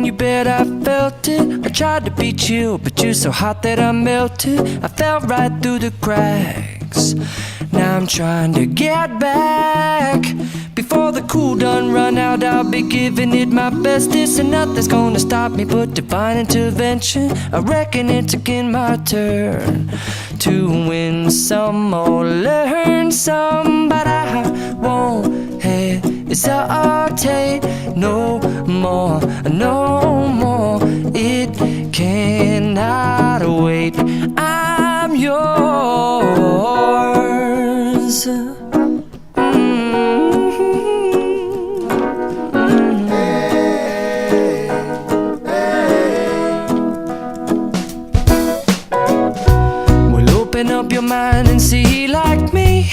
you bet I felt it. I tried to be chill, but you're so hot that I melted. I fell right through the cracks. Now I'm trying to get back. Before the cool done run out, I'll be giving it my bestest, and nothing's gonna stop me but divine intervention. I reckon it's again my turn to win some or learn some, but I won't hesitate no more, no more. It cannot wait. I'm yours. Open up your mind and see like me.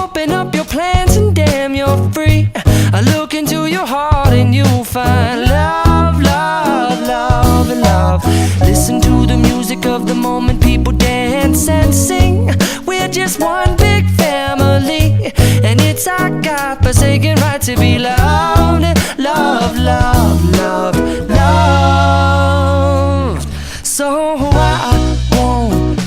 Open up your plans and damn, you're free. I look into your heart and you'll find love, love, love, and love. Listen to the music of the moment, people dance and sing. We're just one big family, and it's our God-forsaken right to be loved. Love, love, love, love. So I won't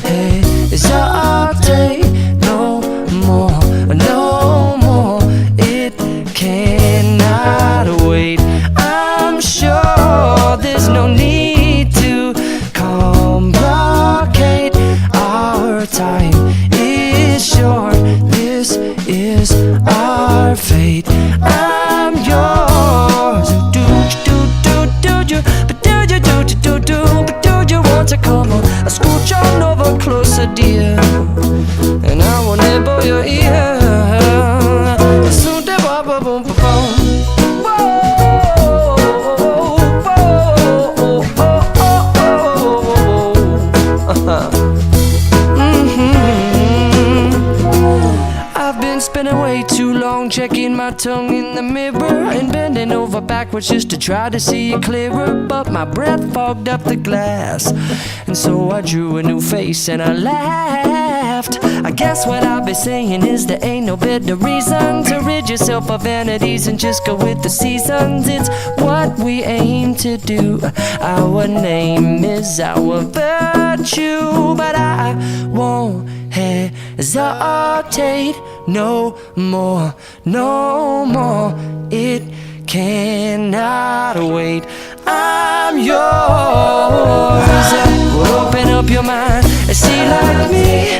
hesitate no more, no more. It cannot wait. I'm sure there's no need to complicate. Our time is short. This is our fate. I'm yours. Do you, but do you, but do you want to come on? I scooch on over closer, dear, and I will nibble your ear. Soon to boom, boom, boom, boom. I've been spending way too long checking my tongue in the mirror and bending over backwards just to try to see it clearer, but my breath fogged up the glass, and so I drew a new face and I laughed. I guess what I'll be saying is there ain't no better reason to rid yourself of vanities and just go with the seasons. It's what we aim to do. Our name is our virtue, but I won't hesitate no more, no more. It cannot wait. I'm yours. Well, open up your mind and see like me.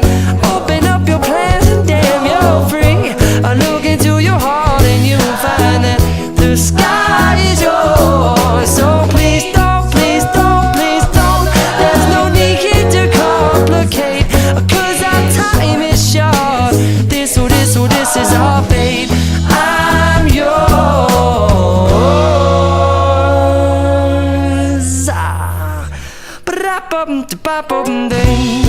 Open up your plans and damn, you're free. I look into your heart and you'll find that the sky is yours. So please don't, please don't, please don't. There's no need here to complicate, 'cause our time is short. This is our fate. I'm yours. Ba-da-bum-da-ba-bum-ding.